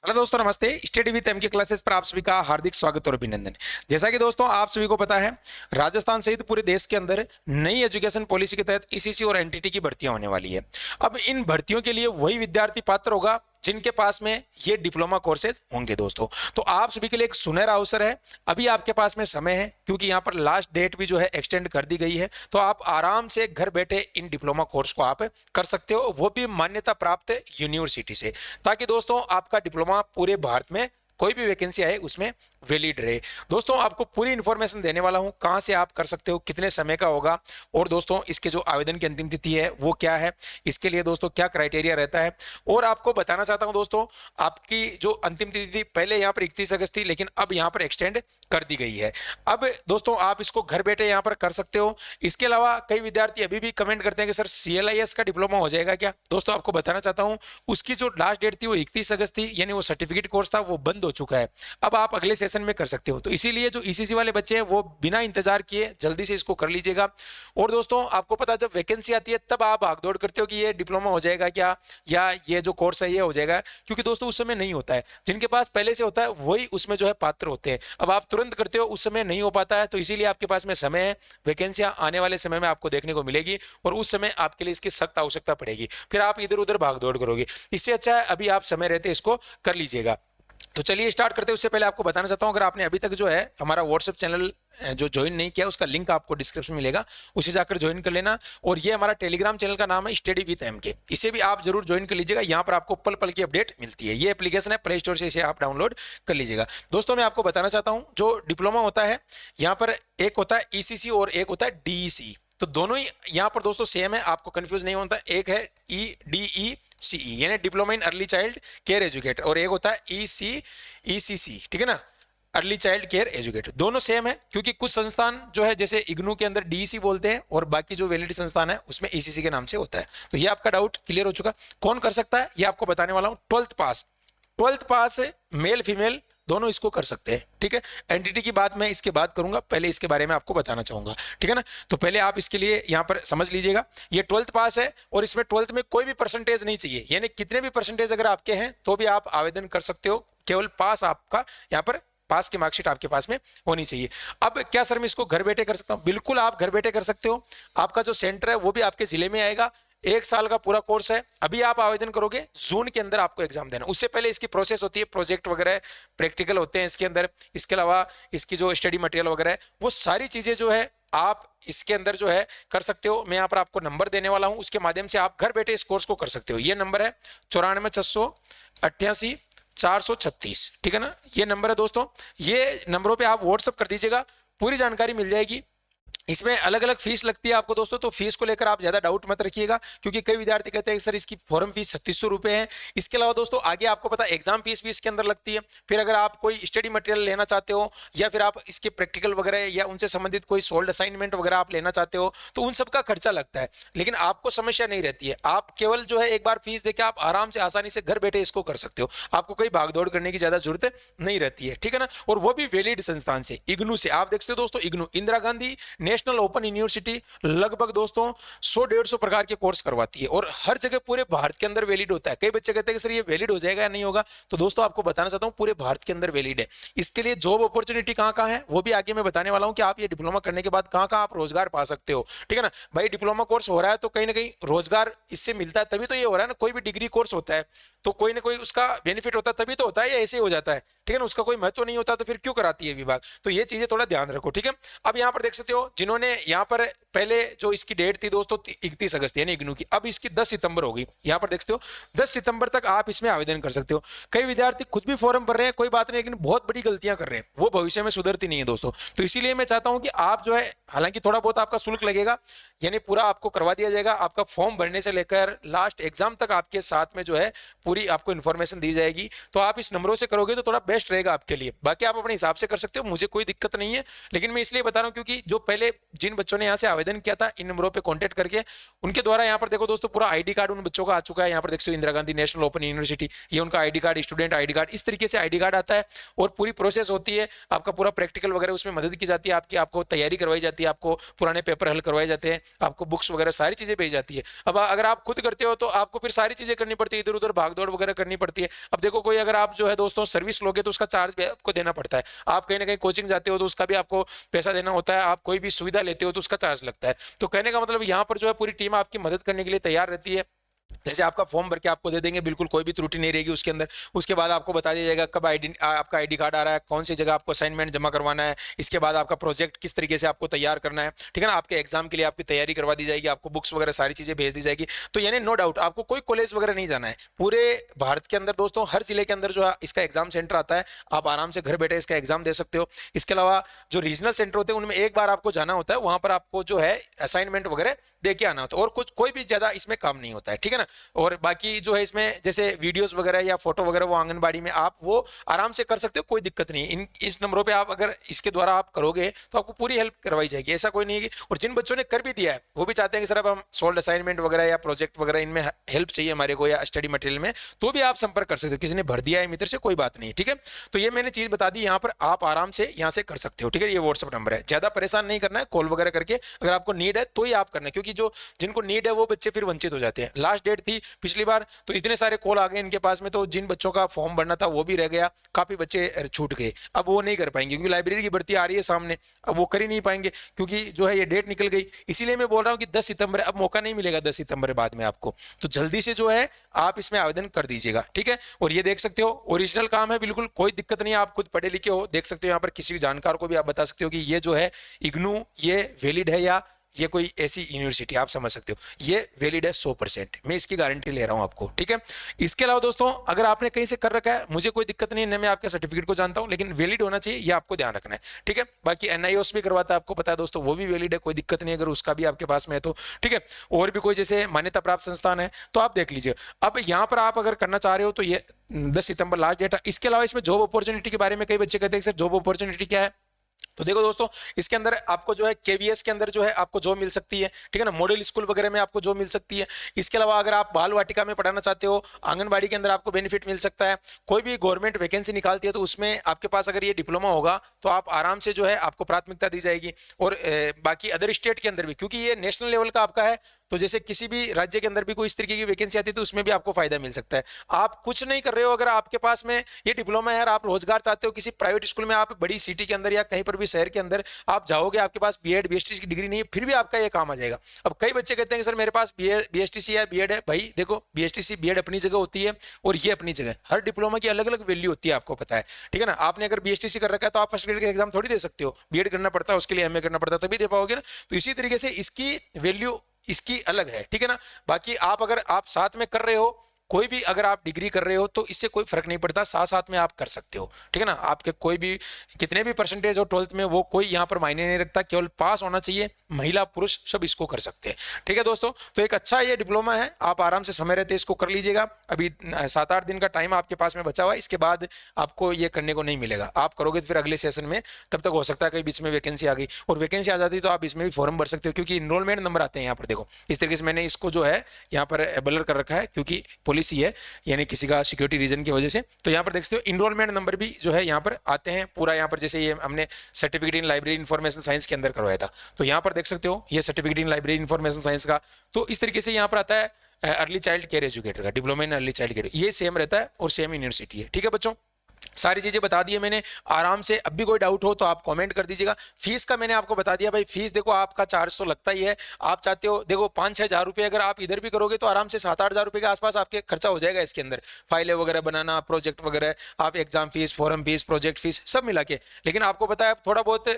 Hello दोस्तों, नमस्ते। Study with M के क्लासेस पर आप सभी का हार्दिक स्वागत और अभिनंदन। जैसा कि दोस्तों आप सभी को पता है, राजस्थान सहित पूरे देश के अंदर नई एजुकेशन पॉलिसी के तहत ईसीसी और एनटीटी की भर्तियां होने वाली है। अब इन भर्तियों के लिए वही विद्यार्थी पात्र होगा जिनके पास में ये डिप्लोमा कोर्सेज होंगे दोस्तों। तो आप सभी के लिए एक सुनहरा अवसर है। अभी आपके पास में समय है, क्योंकि यहाँ पर लास्ट डेट भी जो है एक्सटेंड कर दी गई है। तो आप आराम से घर बैठे इन डिप्लोमा कोर्स को आप कर सकते हो, वो भी मान्यता प्राप्त यूनिवर्सिटी से, ताकि दोस्तों आपका डिप्लोमा पूरे भारत में कोई भी वैकेंसी आए उसमें वैलिड रहे। दोस्तों आपको पूरी इंफॉर्मेशन देने वाला हूं, कहां से आप कर सकते हो, कितने समय का होगा, और दोस्तों इसके जो आवेदन की अंतिम तिथि है वो क्या है, इसके लिए दोस्तों क्या क्राइटेरिया रहता है। और आपको बताना चाहता हूं दोस्तों, आपकी जो अंतिम तिथि थी पहले यहाँ पर 31 अगस्त थी, लेकिन अब यहाँ पर एक्सटेंड कर दी गई है। अब दोस्तों आप इसको घर बैठे यहाँ पर कर सकते हो। इसके अलावा कई विद्यार्थी अभी भी कमेंट करते हैं कि सर CLIS का डिप्लोमा हो जाएगा क्या। दोस्तों आपको बताना चाहता हूं, उसकी जो लास्ट डेट थी वो 31 अगस्त थी, यानी वो सर्टिफिकेट कोर्स था वो बंद हो चुका है। अब आप अगले सेशन में कर सकते हो। तो इसीलिए जो ईसीसी वाले बच्चे हैं वो बिना इंतजार किए जल्दी से इसको कर लीजिएगा। और दोस्तों आपको पता है, जब वैकेंसी आती है तब आप भागदौड़ करते हो कि ये डिप्लोमा हो जाएगा क्या, या ये जो कोर्स है ये हो जाएगा, क्योंकि दोस्तों उस समय नहीं होता है। जिनके पास पहले से होता है वही उसमें जो है पात्र होते हैं। अब आप तुरंत करते हो, उस समय नहीं हो पाता है। तो इसीलिए आपके पास में समय है, वैकेंसियां आने वाले समय में आपको देखने को मिलेगी, और उस समय आपके लिए इसकी सख्त आवश्यकता पड़ेगी। फिर आप इधर उधर भागदौड़ करोगे। इससे अच्छा है अभी आप समय रहते इसको कर लीजिएगा। तो चलिए स्टार्ट करते हैं। उससे पहले आपको बताना चाहता हूं, अगर आपने अभी तक जो है हमारा व्हाट्सएप चैनल जो ज्वाइन नहीं किया, उसका लिंक आपको डिस्क्रिप्शन में मिलेगा, उसे जाकर ज्वाइन कर लेना। और ये हमारा टेलीग्राम चैनल का नाम है स्टडी विद एम के, इसे भी आप जरूर ज्वाइन कर लीजिएगा। यहाँ पर आपको पल पल की अपडेट मिलती है। ये एप्लीकेशन है, प्ले स्टोर से इसे आप डाउनलोड कर लीजिएगा। दोस्तों मैं आपको बताना चाहता हूँ, जो डिप्लोमा होता है यहाँ पर एक होता है ECC और एक होता है DEC। तो दोनों ही यहाँ पर दोस्तों सेम है, आपको कंफ्यूज नहीं होता। एक है EDECE यानी diploma in early child care educator, और एक होता है ECECC, ठीक है ना, अर्ली चाइल्ड केयर एजुकेटर। दोनों सेम है, क्योंकि कुछ संस्थान जो है जैसे इग्नू के अंदर DEC बोलते हैं, और बाकी जो वैलिड संस्थान है उसमें ECC के नाम से होता है। तो ये आपका डाउट क्लियर हो चुका। कौन कर सकता है ये आपको बताने वाला हूँ। 12th पास मेल फीमेल दोनों इसको कर सकते हैं, ठीक है। एंटिटी की बात मैं इसके बाद करूंगा, पहले इसके बारे में आपको बताना चाहूंगा, ठीक है ना। तो पहले आप इसके लिए यहाँ पर समझ लीजिएगा, ये 12th पास है, और इसमें 12th में कोई भी परसेंटेज नहीं चाहिए, यानी कितने भी परसेंटेज अगर आपके हैं तो भी आप आवेदन कर सकते हो। केवल पास आपका यहाँ पर पास की मार्कशीट आपके पास में होनी चाहिए। अब क्या सर मैं इसको घर बैठे कर सकता हूँ? बिल्कुल आप घर बैठे कर सकते हो। आपका जो सेंटर है वो भी आपके जिले में आएगा। 1 साल का पूरा कोर्स है। अभी आप आवेदन करोगे, जून के अंदर आपको एग्जाम देना। उससे पहले इसकी प्रोसेस होती है, प्रोजेक्ट वगैरह प्रैक्टिकल होते हैं इसके अंदर। इसके अलावा इसकी जो स्टडी मटेरियल वगैरह है, वो सारी चीजें जो है आप इसके अंदर जो है कर सकते हो। मैं यहाँ पर आपको नंबर देने वाला हूँ, उसके माध्यम से आप घर बैठे इस कोर्स को कर सकते हो। ये नंबर है 94,688,436, ठीक है ना, ये नंबर है दोस्तों। ये नंबरों पे आप व्हाट्सअप कर दीजिएगा, पूरी जानकारी मिल जाएगी। इसमें अलग अलग फीस लगती है आपको दोस्तों, तो फीस को लेकर आप ज्यादा डाउट मत रखिएगा, क्योंकि कई विद्यार्थी कहते हैं सर इसकी फॉर्म फीस 3600 रुपए है। इसके अलावा दोस्तों आगे आपको पता है एग्जाम फीस भी इसके अंदर लगती है। फिर अगर आप कोई स्टडी मटेरियल लेना चाहते हो, या फिर आप इसके प्रैक्टिकल वगैरह या उनसे संबंधित कोई सोल्ड असाइनमेंट वगैरह आप लेना चाहते हो, तो उन सबका खर्चा लगता है। लेकिन आपको समस्या नहीं रहती है, आप केवल जो है एक बार फीस देकर आप आराम से आसानी से घर बैठे इसको कर सकते हो। आपको कोई भागदौड़ करने की ज्यादा जरूरत नहीं रहती है, ठीक है ना। और वो भी वैलिड संस्थान से, इग्नू से। आप देख सकते हो दोस्तों, IGNOU Indira Gandhi national open university लगभग दोस्तों 100-150 प्रकार के कोर्स करवाती है, और हर जगह पूरे भारत के अंदर वैलिड होता है। कई बच्चे कहते हैं कि सर ये वैलिड हो जाएगा या नहीं होगा, तो दोस्तों आपको बताना चाहता हूं पूरे भारत के अंदर वैलिड है। इसके लिए जॉब अपॉर्चुनिटी कहां कहां है वो भी आगे मैं बताने वाला हूं, कि आप ये डिप्लोमा करने के बाद कहां कहां आप रोजगार पा सकते हो, ठीक है ना। भाई डिप्लोमा कोर्स हो रहा है तो कहीं ना कहीं रोजगार इससे मिलता है, तभी तो ये हो रहा है ना। कोई भी डिग्री कोर्स होता है तो कोई ना कोई उसका बेनिफिट होता है, तभी तो होता है, या ऐसे ही हो जाता है, ठीक है ना। उसका कोई महत्व नहीं होता तो फिर क्यों कराती है विभाग। तो ये चीजें थोड़ा ध्यान रखो, ठीक है। अब यहाँ पर देख सकते हो, जिन्होंने यहाँ पर पहले जो इसकी डेट थी दोस्तों 31 अगस्त यानी इग्नू की, अब इसकी 10 सितंबर होगी। यहाँ पर देख सकते हो 10 सितंबर तक आप इसमें आवेदन कर सकते हो। कई विद्यार्थी खुद भी फॉर्म भर रहे हैं, कोई बात नहीं, लेकिन बहुत बड़ी गलतियां कर रहे हैं, वो भविष्य में सुधरती नहीं है दोस्तों। तो इसीलिए मैं चाहता हूं कि आप जो है, हालांकि थोड़ा बहुत आपका शुल्क लगेगा, यानी पूरा आपको करवा दिया जाएगा। आपका फॉर्म भरने से लेकर लास्ट एग्जाम तक आपके साथ में जो है पूरी आपको इन्फॉर्मेशन दी जाएगी। तो आप इस नंबरों से करोगे तो थोड़ा बेस्ट रहेगा आपके लिए। बाकी आप अपने हिसाब से कर सकते हो, मुझे कोई दिक्कत नहीं है। लेकिन मैं इसलिए बता रहा हूं क्योंकि जो पहले जिन बच्चों ने यहाँ से आवेदन किया था, इन नंबरों पे कांटेक्ट करके उनके द्वारा, यहाँ पर देखो दोस्तों पूरा आईडी कार्ड उन बच्चों का आ चुका है। यहाँ पर देखो Indira Gandhi national open university, ये उनका ID card, student ID card, इस तरीके से आईडी कार्ड आता है। और पूरी प्रोसेस होती है, आपका पूरा प्रैक्टिकल वगैरह उसमें मदद की जाती है आपकी, आपको तैयारी करवाई जाती है, आपको पुराने पेपर हल करवाए जाते हैं, आपको बुक्स वगैरह सारी चीजें भेजी जाती है। अब अगर आप खुद करते हो तो आपको फिर सारी चीजें करनी पड़ती है, इधर उधर भाग दौड़ वगैरह करनी पड़ती है। अब देखो कोई अगर आप जो है दोस्तों सर्विस लोगे तो उसका चार्ज भी आपको देना पड़ता है। आप कहीं ना कहीं कोचिंग जाते हो तो उसका भी आपको पैसा देना होता है। आप कोई भी सुविधा लेते हो तो उसका चार्ज लगता है। तो कहने का मतलब यहाँ पर जो है पूरी टीम आपकी मदद करने के लिए तैयार रहती है। जैसे आपका फॉर्म भर के आपको दे देंगे, बिल्कुल कोई भी त्रुटि नहीं रहेगी उसके अंदर। उसके बाद आपको बता दिया जाएगा कब आपका आईडी कार्ड आ रहा है, कौन सी जगह आपको असाइनमेंट जमा करवाना है, इसके बाद आपका प्रोजेक्ट किस तरीके से आपको तैयार करना है, ठीक है ना। आपके एग्जाम के लिए आपकी तैयारी करवा दी जाएगी, आपको बुक्स वगैरह सारी चीजें भेज दी जाएगी। तो यानी नो डाउट आपको कोई कॉलेज वगैरह नहीं जाना है। पूरे भारत के अंदर दोस्तों हर जिले के अंदर जो है इसका एग्जाम सेंटर आता है। आप आराम से घर बैठे इसका एग्जाम दे सकते हो। इसके अलावा जो रीजनल सेंटर होते हैं उनमें एक बार आपको जाना होता है, वहां पर आपको जो है असाइनमेंट वगैरह दे के आना होता है, और कुछ कोई भी ज्यादा इसमें काम नहीं होता है, ठीक है ना। और बाकी जो है इसमें जैसे वीडियोस वगैरह या फोटो वगैरह वो आंगनबाड़ी में आप वो आराम से कर सकते हो, कोई दिक्कत नहीं। इस नंबरों पे आप अगर इसके द्वारा आप करोगे तो आपको पूरी हेल्प करवाई जाएगी, ऐसा कोई नहीं है। और जिन बच्चों ने कर भी दिया है वो भी चाहते हैं कि सर अब हम सोल्ड असाइनमेंट वगैरह या प्रोजेक्ट वगैरह इनमें हेल्प चाहिए हमारे को या स्टडी मटेरियल में, तो भी आप संपर्क कर सकते हो। किसी ने भर दिया है मित्र से कोई बात नहीं, ठीक है। तो ये मैंने चीज बता दी, यहाँ पर आप आराम से यहाँ से कर सकते हो, ठीक है। ये व्हाट्सएप नंबर है, ज्यादा परेशान नहीं करना है, कॉल वगैरह करके अगर आपको नीड है तो ही आप करना है, क्योंकि जो जिनको नीड है वो बच्चे फिर वंचित हो जाते हैं। लास्ट डेट थी पिछली बार तो इतने सारे कॉल आ गए इनके पास में, तो जिन बच्चों का फॉर्म भरना था वो भी रह गया, काफी बच्चे छूट गए। अब वो नहीं कर पाएंगे क्योंकि लाइब्रेरी की भर्ती आ रही है सामने, अब वो कर ही नहीं पाएंगे क्योंकि जो है ये डेट निकल गई। इसीलिए मैं बोल रहा हूँ कि 10 सितंबर अब मौका नहीं मिलेगा, 10 सितंबर बाद में आपको, तो जल्दी से जो है आप इसमें आवेदन कर दीजिएगा, ठीक है। और ये देख सकते हो ओरिजिनल काम है, बिल्कुल कोई दिक्कत नहीं है, आप खुद पढ़े लिखे हो, देख सकते हो। यहाँ पर किसी भी जानकार को भी आप बता सकते हो कि ये जो है इग्नू ये वैलिड है या ये कोई ऐसी यूनिवर्सिटी, आप समझ सकते हो ये वैलिड है 100%, मैं इसकी गारंटी ले रहा हूं आपको, ठीक है। इसके अलावा दोस्तों अगर आपने कहीं से कर रखा है मुझे कोई दिक्कत नहीं है, मैं आपके सर्टिफिकेट को जानता हूं, लेकिन वैलिड होना चाहिए, ये आपको ध्यान रखना है, ठीक है। बाकी एनआईओएस भी करवाता है, आपको पता है दोस्तों, वो भी वैलिड है, कोई दिक्कत नहीं अगर उसका भी आपके पास में है तो, ठीक है। और भी कोई जैसे मान्यता प्राप्त संस्थान है तो आप देख लीजिए। अब यहाँ पर आप अगर करना चाह रहे हो तो ये 10 सितंबर लास्ट डेट है। इसके अलावा इसमें जॉब अपॉर्चुनिटी के बारे में कई बच्चे कहते हैं सर जॉब अपॉर्चुनिटी क्या है, तो देखो दोस्तों इसके अंदर आपको जो है केवीएस के अंदर जो है आपको जॉब मिल सकती है, ठीक है ना। मॉडल स्कूल वगैरह में आपको जॉब मिल सकती है। इसके अलावा अगर आप बाल वाटिका में पढ़ाना चाहते हो, आंगनबाड़ी के अंदर आपको बेनिफिट मिल सकता है। कोई भी गवर्नमेंट वैकेंसी निकालती है तो उसमें आपके पास अगर ये डिप्लोमा होगा तो आप आराम से जो है आपको प्राथमिकता दी जाएगी। और बाकी अदर स्टेट के अंदर भी, क्योंकि ये नेशनल लेवल का आपका है, तो जैसे किसी भी राज्य के अंदर भी कोई इस तरीके की वैकेंसी आती है तो उसमें भी आपको फायदा मिल सकता है। आप कुछ नहीं कर रहे हो, अगर आपके पास में ये डिप्लोमा है और आप रोजगार चाहते हो किसी प्राइवेट स्कूल में, आप बड़ी सिटी के अंदर या कहीं पर भी शहर के अंदर आप जाओगे, आपके पास बीएड बीएसटीसी की डिग्री नहीं है, फिर भी आपका ये काम आ जाएगा। अब कई बच्चे कहते हैं कि सर मेरे पास बीएसटीसी है बीएड है, भाई देखो बीएसटीसी बीएड अपनी जगह होती है और ये अपनी जगह, हर डिप्लोमा की अलग अलग वैल्यू होती है, आपको पता है, ठीक है ना। आपने अगर बीएसटीसी कर रखा है तो आप फर्स्ट ग्रेड का एग्जाम थोड़ी दे सकते हो, बीएड करना पड़ता है, उसके लिए एमए करना पड़ता है, तभी दे पाओगे ना। तो इसी तरीके से इसकी वैल्यू इसकी अलग है, ठीक है ना। बाकी आप अगर आप साथ में कर रहे हो, कोई भी अगर आप डिग्री कर रहे हो तो इससे कोई फर्क नहीं पड़ता, साथ साथ में आप कर सकते हो, ठीक है ना। आपके कोई भी कितने भी परसेंटेज हो 12th में वो कोई यहाँ पर मायने नहीं रखता, केवल पास होना चाहिए, महिला पुरुष सब इसको कर सकते हैं, ठीक है दोस्तों। तो एक अच्छा ये डिप्लोमा है, आप आराम से समय रहते इसको कर लीजिएगा। अभी 7-8 दिन का टाइम आपके पास में बचा हुआ है, इसके बाद आपको ये करने को नहीं मिलेगा। आप करोगे तो फिर अगले सेशन में, तब तक हो सकता है कहीं बीच में वैकेंसी आ गई, और वैकेंसी आ जाती तो आप इसमें भी फॉर्म भर सकते हो, क्योंकि इनरोलमेंट नंबर आते हैं यहाँ पर। देखो इस तरीके से मैंने इसको जो है यहाँ पर ब्लर कर रखा है क्योंकि पॉलिसी है, यानी किसी का सिक्योरिटी रीजन की वजह से। तो यहाँ पर देख सकते हो इनरोलमेंट नंबर भी जो है यहाँ पर आते हैं पूरा, यहाँ पर जैसे ये हमने certificate in library information science के अंदर करवाया था, तो यहाँ पर देख सकते हो ये certificate in library information science का, तो इस तरीके से यहाँ पर आता है अर्ली चाइल्ड केयर एजुकेटर का, diploma in early child care, ये सेम रहता है और सेम यूनिवर्सिटी है, ठीक है बच्चों। सारी चीजें बता दी है मैंने आराम से। अब भी कोई डाउट हो तो आप कमेंट कर दीजिएगा। फीस का मैंने आपको बता दिया भाई, फीस देखो आपका 400 लगता ही है। आप चाहते हो देखो 5-6 हज़ार रुपये अगर आप इधर भी करोगे तो आराम से 7-8 हज़ार रुपये के आसपास आपके खर्चा हो जाएगा इसके अंदर, फाइलें वगैरह बनाना, प्रोजेक्ट वगैरह, आप exam fees, form fees, project fees सब मिला के। लेकिन आपको पता है थोड़ा बहुत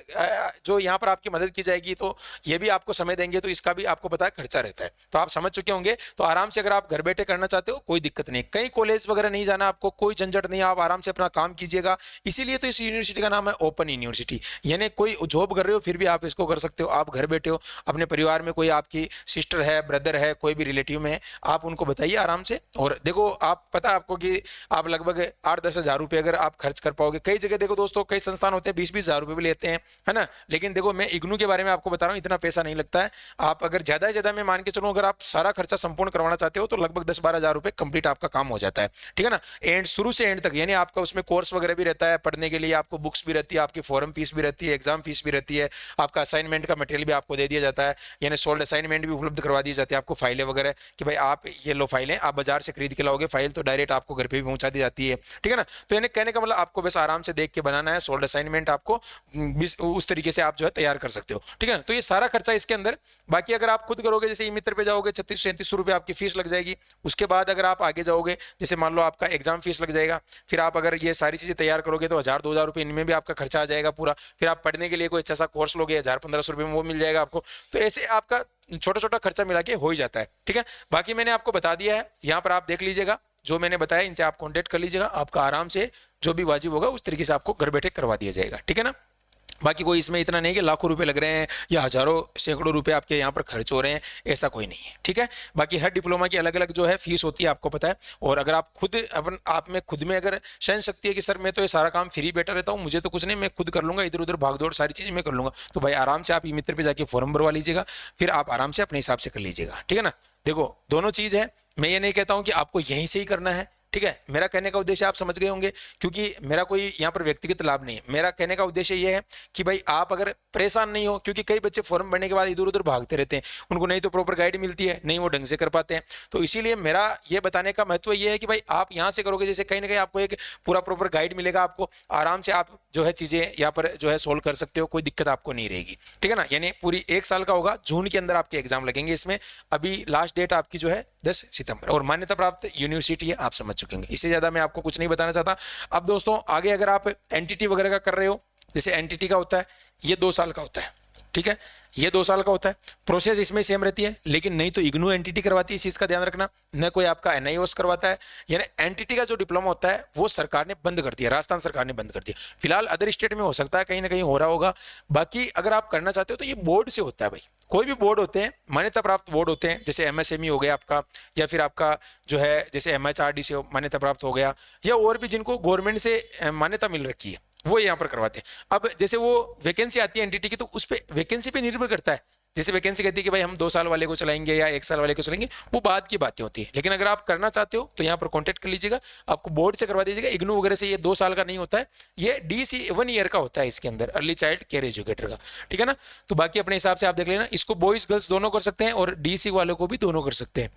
जो यहाँ पर आपकी मदद की जाएगी तो ये भी आपको समय देंगे, तो इसका भी आपको पता है खर्चा रहता है, तो आप समझ चुके होंगे। तो आराम से अगर आप घर बैठे करना चाहते हो कोई दिक्कत नहीं, कहीं कॉलेज वगैरह नहीं जाना आपको, कोई झंझट नहीं, आप आराम से अपना काम कीजिएगा। इसीलिए तो इस यूनिवर्सिटी का नाम है ओपन यूनिवर्सिटी, यानी कोई जॉब कर रहे हो फिर भी आप इसको कर सकते हो। आप घर बैठे हो, अपने परिवार में कोई आपकी सिस्टर है, ब्रदर है, कोई भी रिलेटिव में है, आप उनको बताइए आराम से। और देखो आप पता आपको कि आप लगभग 8-10 हज़ार रुपये अगर आप खर्च कर पाओगे, कई जगह देखो दोस्तों कई संस्थान होते हैं 20-20 हज़ार रुपये भी लेते हैं, है ना। लेकिन देखो मैं इग्नू के बारे में आपको बता रहा हूँ, इतना पैसा नहीं लगता है। आप अगर ज्यादा से ज्यादा मैं मान के चलूँ, अगर आप सारा खर्चा संपूर्ण करवाना चाहते हो तो लगभग 10-12 हज़ार रुपये कंप्लीट आपका काम हो जाता है, ठीक है ना। एंड शुरू से एंड तक, यानी आपका उसमें कोर्स कोर्स वगैरह भी रहता है पढ़ने के लिए, आपको बुक्स भी रहती है, आपकी फॉर्म फीस भी रहती है, एग्जाम फीस भी रहती है, आपका असाइनमेंट का मटेरियल भी आपको दे दिया जाता है, यानी सोल्ड असाइनमेंट भी उपलब्ध करवा दी जाती है आपको, फाइलें वगैरह कि भाई आप ये लो फाइलें, आप बाजार से खरीद के लाओगे फाइल तो डायरेक्ट आपको घर पे भी पहुंचा दी जाती है, ठीक है ना। तो यानी कहने का मतलब आपको बस आराम से देख के बनाना है, सोल्ड असाइनमेंट आपको उस तरीके से आप जो है तैयार कर सकते हो, ठीक है ना। तो ये सारा खर्चा इसके अंदर। बाकी अगर आप खुद करोगे, जैसे ई मित्र पे जाओगे 36-37 रुपये आपकी फीस लग जाएगी। उसके बाद अगर आप आगे जाओगे, जैसे मान लो आपका एग्जाम फीस लग जाएगा, फिर आप अगर ये सारी चीजें तैयार करोगे तो 1000-2000 रुपये इनमें भी आपका खर्चा आ जाएगा पूरा। फिर आप पढ़ने के लिए कोई अच्छा सा कोर्स लोगे 1000-1500 रुपये में वो मिल जाएगा आपको। तो ऐसे आपका छोटा छोटा खर्चा मिला के हो ही जाता है, ठीक है। बाकी मैंने आपको बता दिया है, यहाँ पर आप देख लीजिएगा जो मैंने बताया, इनसे आप कॉन्टेक्ट कर लीजिएगा, आपका आराम से जो भी वाजिब होगा उस तरीके से आपको घर बैठे करवा दिया जाएगा, ठीक है ना। बाकी कोई इसमें इतना नहीं कि लाखों रुपए लग रहे हैं या हजारों सैकड़ों रुपए आपके यहाँ पर खर्च हो रहे हैं, ऐसा कोई नहीं है, ठीक है। बाकी हर डिप्लोमा की अलग अलग जो है फीस होती है, आपको पता है। और अगर आप खुद अपन आप में खुद में अगर सहन शक्ति है कि सर मैं तो ये सारा काम फ्री बैठा रहता हूँ, मुझे तो कुछ नहीं, मैं खुद कर लूंगा, इधर उधर भागदौड़ सारी चीजें मैं कर लूंगा, तो भाई आराम से आप ई मित्र पे जाके फॉर्म भरवा लीजिएगा, फिर आप आराम से अपने हिसाब से कर लीजिएगा, ठीक है ना। देखो दोनों चीज है, मैं ये नहीं कहता हूँ कि आपको यहीं से ही करना है, ठीक है। मेरा कहने का उद्देश्य आप समझ गए होंगे, क्योंकि मेरा कोई यहाँ पर व्यक्तिगत लाभ नहीं है। मेरा कहने का उद्देश्य ये है कि भाई आप अगर परेशान नहीं हो, क्योंकि कई बच्चे फॉर्म भरने के बाद इधर उधर भागते रहते हैं, उनको नहीं तो प्रॉपर गाइड मिलती है, नहीं वो ढंग से कर पाते हैं। तो इसीलिए मेरा ये बताने का महत्व ये है कि भाई आप यहाँ से करोगे, जैसे कहीं ना कहीं आपको एक पूरा प्रॉपर गाइड मिलेगा, आपको आराम से आप जो है चीजें यहाँ पर जो है सोल्व कर सकते हो, कोई दिक्कत आपको नहीं रहेगी, ठीक है ना। यानी पूरी 1 साल का होगा, जून के अंदर आपके एग्जाम लगेंगे इसमें। अभी लास्ट डेट आपकी जो है 10 सितंबर, और मान्यता प्राप्त यूनिवर्सिटी है, आप समझ चुके होंगे, इससे ज्यादा मैं आपको कुछ नहीं बताना चाहता। अब दोस्तों आगे अगर आप एनटीटी वगैरह का कर रहे हो, जैसे एनटीटी का होता है ये 2 साल का होता है, ठीक है, ये 2 साल का होता है। प्रोसेस इसमें सेम रहती है, लेकिन नहीं तो इग्नू एनटीटी करवाती है, इस चीज का ध्यान रखना, न कोई आपका एनआईओएस करवाता है। यानी एनटीटी का जो डिप्लोमा होता है वो सरकार ने बंद कर दिया, राजस्थान सरकार ने बंद कर दिया। फिलहाल अदर स्टेट में हो सकता है कहीं ना कहीं हो रहा होगा। बाकी अगर आप करना चाहते हो तो ये बोर्ड से होता है भाई, कोई भी बोर्ड होते हैं, मान्यता प्राप्त बोर्ड होते हैं, जैसे एमएसएमई हो गया आपका, या फिर आपका जो है जैसे एमएचआरडी से मान्यता प्राप्त हो गया, या और भी जिनको गवर्नमेंट से मान्यता मिल रखी है वो यहाँ पर करवाते हैं। अब जैसे वो वैकेंसी आती है एनटीटी की, तो उस पे वैकेंसी पे निर्भर करता है। जैसे वैकेंसी कहती है कि भाई हम 2 साल वाले को चलाएंगे या 1 साल वाले को चलाएंगे, वो बाद की बातें होती है। लेकिन अगर आप करना चाहते हो तो यहाँ पर कॉन्टेक्ट कर लीजिएगा, आपको बोर्ड से करवा दीजिएगा। इग्नू वगैरह से ये 2 साल का नहीं होता है, ये डीसी 1 ईयर का होता है इसके अंदर, अर्ली चाइल्ड केयर एजुकेटर का, ठीक है ना। तो बाकी अपने हिसाब से आप देख लेना, इसको बॉयज गर्ल्स दोनों कर सकते हैं और डीसी वालों को भी दोनों कर सकते हैं।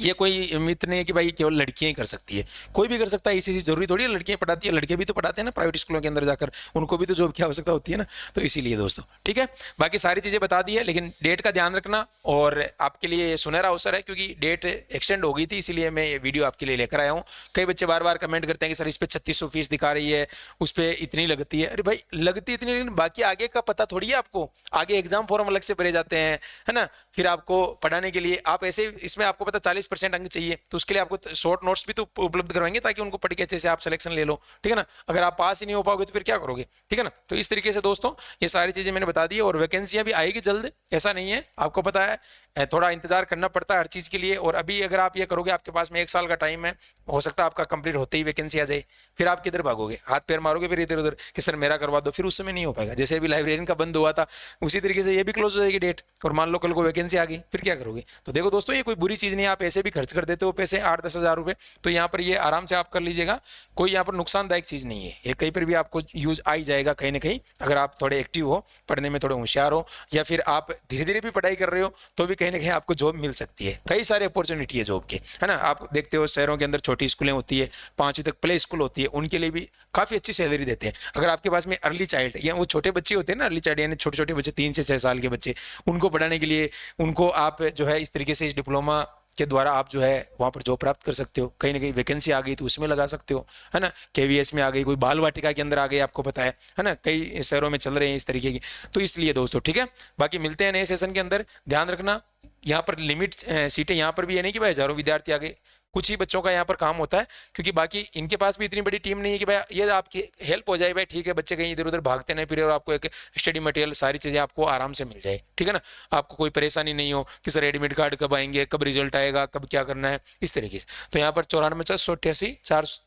ये कोई मित्र नहीं है कि भाई केवल लड़कियां ही कर सकती है, कोई भी कर सकता है, इसी जरूरी थोड़ी है लड़कियां पढ़ाती है, लड़के भी तो पढ़ाते हैं ना प्राइवेट स्कूलों के अंदर जाकर, उनको भी तो जॉब की आवश्यकता होती है ना। तो इसीलिए दोस्तों ठीक है, बाकी सारी चीजें बता दी है, लेकिन डेट का ध्यान रखना। और आपके लिए सुनहरा अवसर है, क्योंकि डेट एक्सटेंड हो गई थी, इसीलिए मैं ये वीडियो आपके लिए लेकर आया हूँ। कई बच्चे बार बार कमेंट करते हैं कि सर इस पर 3600 फीस दिखा रही है, उस पर इतनी लगती है। अरे भाई लगती इतनी, लेकिन बाकी आगे का पता थोड़ी है आपको, आगे एग्जाम फॉर्म अलग से भरे जाते हैं, है ना। फिर आपको पढ़ाने के लिए आप ऐसे इसमें आपको पता 40% अंक चाहिए, तो उसके लिए आपको शॉर्ट नोट्स भी तो उपलब्ध करवाएंगे ताकि उनको पढ़ के अच्छे से आप सिलेक्शन ले लो, ठीक है ना। अगर आप पास ही नहीं हो पाओगे तो फिर क्या करोगे, ठीक है ना। तो इस तरीके से दोस्तों ये सारी चीजें मैंने बता दी है, और वैकेंसियां भी आएगी जल्द, ऐसा नहीं है, आपको पता है थोड़ा इंतजार करना पड़ता है हर चीज के लिए। और अभी अगर आप ये करोगे, आपके पास में 1 साल का टाइम है, हो सकता है आपका कंप्लीट होते ही वैकेंसी आ जाए, फिर आप किधर भागोगे, हाथ पैर मारोगे फिर इधर उधर कि सर मेरा करवा दो, फिर उस समय नहीं हो पाएगा। जैसे अभी लाइब्रेरियन का बंद हुआ था, उसी तरीके से ये भी क्लोज हो जाएगी डेट, और मान लो कल को वैकेंसी आ गई, फिर क्या करोगे। तो देखो दोस्तों ये कोई बुरी चीज नहीं है, आप ऐसे भी खर्च कर देते हो पैसे 8-10 हज़ार रुपए, तो यहाँ पर ये आराम से आप कर लीजिएगा, कोई यहाँ पर नुकसानदायक चीज नहीं है, ये कहीं पर भी आपको यूज आ ही जाएगा कहीं ना कहीं, अगर आप थोड़े एक्टिव हो, पढ़ने में थोड़े होशियार हो, या फिर आप धीरे धीरे भी पढ़ाई कर रहे हो, तो भी कहीं ना कहीं आपको जॉब मिल सकती है। कई सारे अपॉर्चुनिटी है जॉब के, है ना। आप देखते हो शहरों के अंदर छोटी स्कूलें होती है, 5वीं तक प्ले स्कूल होती है, उनके लिए भी काफी अच्छी सैलरी देते हैं। अगर आपके पास में अर्ली चाइल्ड या वो छोटे बच्चे होते हैं ना, अर्ली चाइल्ड यानी छोटे छोटे बच्चे 3 से 6 साल के बच्चे, उनको पढ़ाने के लिए उनको आप जो है इस तरीके से इस डिप्लोमा के द्वारा आप जो है वहां पर जॉब प्राप्त कर सकते हो। कहीं ना कहीं वैकेंसी आ गई तो उसमें लगा सकते हो, है ना। केवीएस में आ गई, कोई बाल वाटिका के अंदर आ गई, आपको पता है ना, कई शहरों में चल रहे हैं इस तरीके की। तो इसलिए दोस्तों ठीक है, बाकी मिलते हैं नए सेशन के अंदर। ध्यान रखना यहाँ पर लिमिट सीटें, यहाँ पर भी ये नहीं कि भाई हजारों विद्यार्थी आ गए, कुछ ही बच्चों का यहाँ पर काम होता है, क्योंकि बाकी इनके पास भी इतनी बड़ी टीम नहीं है कि भाई ये आपकी हेल्प हो जाए, भाई ठीक है बच्चे कहीं इधर उधर भागते नहीं फिर, और आपको एक स्टडी मटेरियल सारी चीजें आपको आराम से मिल जाए, ठीक है ना। आपको कोई परेशानी नहीं हो कि सर एडमिट कार्ड कब आएंगे, कब रिजल्ट आएगा, कब क्या करना है, इस तरीके से। तो यहाँ पर 94,688,400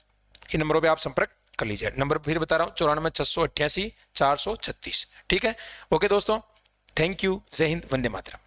इन नंबरों पर आप संपर्क कर लीजिए। नंबर फिर बता रहा हूँ 94,688,436, ठीक है। ओके दोस्तों, थैंक यू, जय हिंद, वंदे मातरम।